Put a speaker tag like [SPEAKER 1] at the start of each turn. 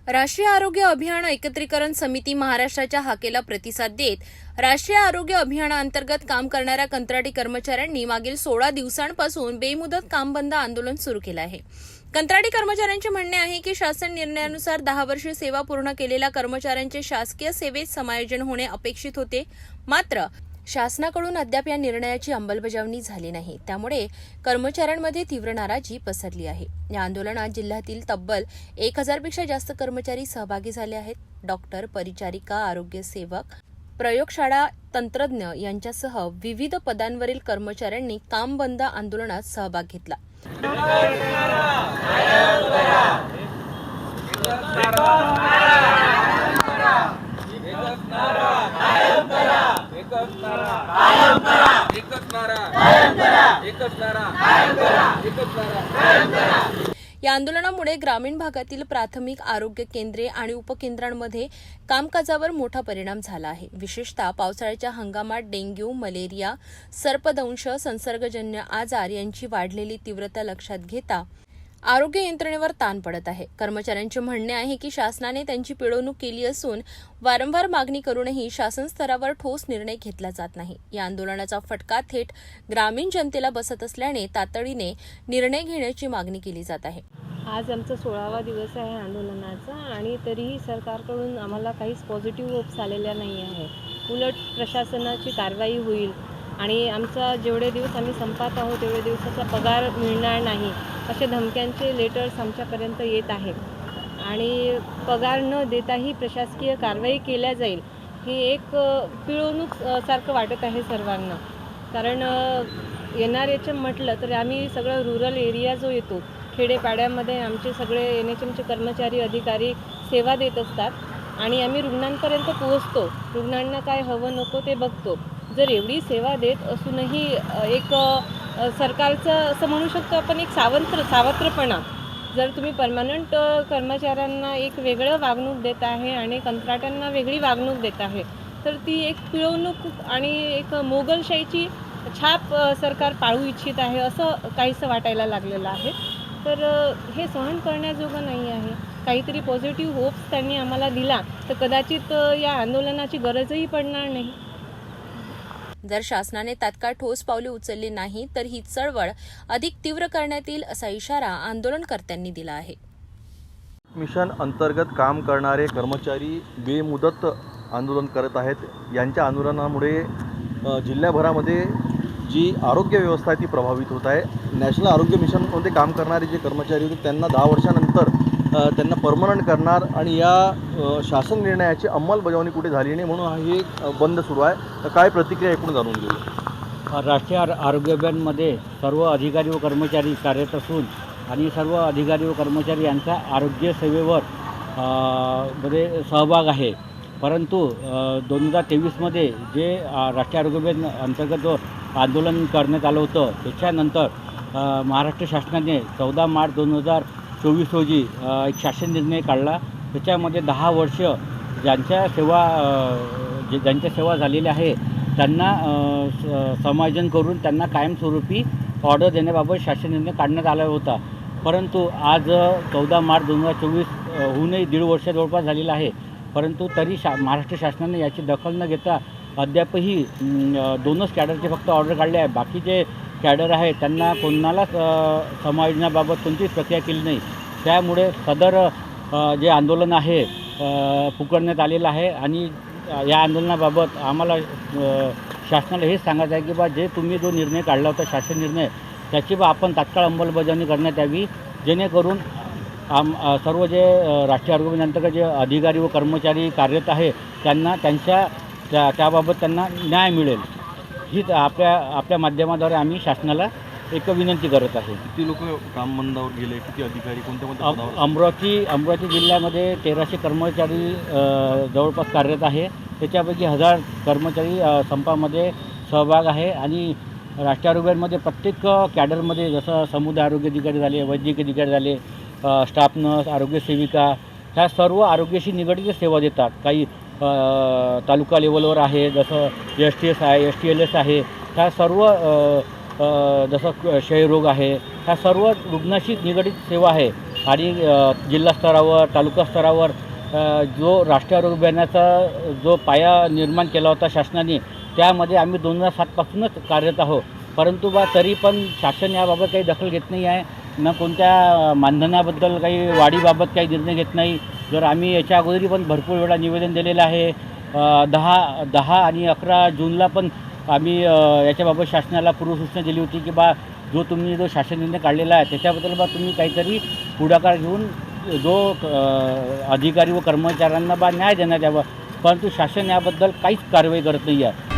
[SPEAKER 1] राष्ट्रीय आरोग्य अभियान एकत्रीकरण समिती महाराष्ट्राच्या हाकेला प्रतिसाद देत राष्ट्रीय आरोग्य अभियानाअंतर्गत काम करणाऱ्या कंत्राटी कर्मचाऱ्यांनी मागील 16 दिवसांपासून बेमुदत काम बंद आंदोलन सुरू केलं आहे। कंत्राटी कर्मचाऱ्यांचे म्हणणे आहे की शासन निर्णयानुसार 10 वर्षे सेवा पूर्ण केलेल्या कर्मचाऱ्यांचे शासकीय सेवेत समायोजन होणे अपेक्षित होते, मात्र शासनाकडून अद्याप या निर्णयाची अंमलबजावणी झाली नाही। त्यामुळे कर्मचाऱ्यांमध्ये तीव्र नाराजी पसरली आहे। या आंदोलनात जिल्ह्यातील तब्बल 1000 पेक्षा जास्त कर्मचारी सहभागी झाले आहेत। डॉक्टर, परिचारिका, आरोग्य सेवक, प्रयोगशाळा तंत्रज्ञ यांच्यासह विविध पदांवरील कर्मचाऱ्यांनी काम बंद आंदोलनात सहभाग घेतला। या आंदोलनामुळे ग्रामीण भागातील प्राथमिक आरोग्य केंद्रे आणि उपकेंद्रांमध्ये कामकाजावर मोठा परिणाम झाला आहे। विशेषतः पावसाळ्याच्या हंगामात डेंग्यू, मलेरिया, सर्पदंश, संसर्गजन्य आजार यांची वाढलेली तीव्रता लक्षात घेता आरोग्य यंत्रणेवर ताण पडत आहे। कर्मचाऱ्यांचे म्हणणे आहे की शासनाने त्यांची पिळवणूक केली असून वारंवार मागणी करूनही शासन स्तरावर ठोस निर्णय घेतला जात नाही। या आंदोलनाचा फटका थेट ग्रामीण जनतेला बसत असल्याने तातडीने निर्णय घेण्याची मागणी केली जात आहे।
[SPEAKER 2] आज आमचा 16वा दिवस आहे आंदोलनाचा आणि तरीही सरकारकडून आम्हाला काहीच पॉझिटिव्ह होप्स आलेल्या नाही आहे। उलट प्रशासनाची कारवाई होईल आणि आमचा जेवढे दिवस आम्ही संपात आहोत तेवढे दिवसाचा पगार मिळणार नाही असे धमक्यांचे लेटर्स आमच्यापर्यंत येत आहेत आणि पगार न देताही प्रशासकीय कारवाई केल्या जाईल ही एक पिळवणूक सारखं वाटत आहे सर्वांना। कारण NRHM म्हटलं तर आम्ही सगळं रुरल एरिया जो येतो खेडेपाड्यामध्ये आमचे सगळे NHMचे कर्मचारी अधिकारी सेवा देत असतात आणि आम्ही रुग्णांपर्यंत पोहोचतो, रुग्णांना काय हवं नको ते बघतो। जर एवढी सेवा देत असूनही एक सरकारचं असं म्हणू शकतो आपण एक सावत्रपणा, जर तुम्ही परमनंट कर्मचाऱ्यांना एक वेगळं वागणूक देत आहे आणि कंत्राट्यांना वेगळी वागणूक देत आहे तर ती एक पिळवणूक आणि एक मोगलशाहीची छाप सरकार पाळू इच्छित आहे असं काहीसं वाटायला लागलेलं आहे। तर हे सहन करण्याजोगं नाही आहे। काहीतरी पॉझिटिव्ह होप्स त्यांनी आम्हाला दिला तर कदाचित या आंदोलनाची गरजही पडणार नाही।
[SPEAKER 1] जर शासनाने तात्काळ ठोस पावले उचलली नाही तर ही चळवळ अधिक तीव्र करण्यात येईल असा इशारा आंदोलनकर्त्यांनी दिला आहे।
[SPEAKER 3] मिशन अंतर्गत काम करणारे कर्मचारी बेमुदत आंदोलन करत आहेत। यांच्या आंदोलनामुळे जिल्ह्याभरामध्ये जी आरोग्य व्यवस्था आहे ती प्रभावित होत आहे। नॅशनल आरोग्य मिशनमध्ये काम करणारे जे कर्मचारी होते त्यांना 10 वर्षानंतर त्यांना परमनंट करणार आणि या शासन निर्णयाची अंमलबजावणी कुठे झाली नाही म्हणून हे बंद सुरू आहे। तर काय प्रतिक्रिया एकूण जाणून घेऊ।
[SPEAKER 4] राष्ट्रीय आरोग्य अभियानमध्ये सर्व अधिकारी व कर्मचारी कार्यरत असून आणि सर्व अधिकारी व कर्मचारी यांचा आरोग्य सेवेवर मध्ये सहभाग आहे। परंतु 2023मध्ये जे राष्ट्रीय आरोग्य अभियान अंतर्गत जो आंदोलन करण्यात आलं होतं त्याच्यानंतर महाराष्ट्र शासनाने 14 मार्च 2024 रोजी एक शासन निर्णय काढला। त्याच्यामध्ये 10 वर्ष ज्यांच्या सेवा झालेल्या आहे त्यांना समायोजन करून त्यांना कायमस्वरूपी ऑर्डर देण्याबाबत शासन निर्णय काढण्यात आला होता। परंतु आज 14 मार्च 2024 होऊनही 1.5 वर्ष जवळपास झालेला आहे, परंतु तरी महाराष्ट्र शासनाने याची दखल न घेता अद्यापही 2च कॅडरचे फक्त ऑर्डर काढले आहे। बाकी जे कॅडर आहे त्यांना कोणालाच समायोजनाबाबत कोणतीच प्रक्रिया केली नाही। त्यामुळे सदर जे आंदोलन आहे पुकारण्यात आलेलं आहे आणि या आंदोलनाबाबत आम्हाला शासनाला हेच सांगायचं आहे की बा जे तुम्ही जो निर्णय काढला होता शासन निर्णय त्याची आपण तात्काळ अंमलबजावणी करण्यात यावी, जेणेकरून सर्व जे राष्ट्रीय आरोग्य अभियानांतर्गत जे अधिकारी व कर्मचारी कार्यरत आहे त्यांना त्याबाबत त्यांना न्याय मिळेल हीच आपल्या माध्यमाद्वारे आम्ही शासनाला एक विनंती करत आहे।
[SPEAKER 3] किती लोक काम बंदावर गेले, किती अधिकारी कोणत्या
[SPEAKER 4] अमरावती जिल्ह्यामध्ये 1300 कर्मचारी जवळपास कार्यरत आहे। त्याच्यापैकी 1000 कर्मचारी संपामध्ये सहभाग आहे आणि राष्ट्रीय आरोग्यामध्ये प्रत्येक कॅडरमध्ये जसं समुदाय आरोग्य अधिकारी झाले, वैद्यकीय अधिकारी झाले, स्टाफ नर्स, आरोग्य सेविका ह्या सर्व आरोग्याशी निगडीत सेवा देतात। काही तालुका लेवलवर आहे जसं STS आहे, STLS आहे, ह्या सर्व जसं क्षयरोग आहे, ह्या सर्व रुग्णाशी निगडीत सेवा आहे। आणि जिल्हा स्तरावर तालुका स्तरावर जो राष्ट्रीय आरोग्य अभियानाचा जो पाया निर्माण केला होता शासनाने, त्यामध्ये आम्ही 2007पासूनच कार्यरत आहोत. परंतु तरी पण शासन याबाबत काही दखल घेत नाही आहे, न कोणत्या मानधनाबद्दल काही वाढीबाबत काही निर्णय घेत नाही. जर आम्ही याच्या अगोदरी पण भरपूर वेळा निवेदन दिलेलं आहे. 10 आणि 11 जूनला पण आम्ही याच्याबाबत शासनाला पूर्वसूचना दिली होती की जो तुम्ही जो शासन निर्णय काढलेला आहे त्याच्याबद्दल तुम्ही काहीतरी पुढाकार घेऊन जो अधिकारी व कर्मचाऱ्यांना न्याय देण्यात यावा. परंतु शासन याबद्दल काहीच कारवाई करत नाही आहे.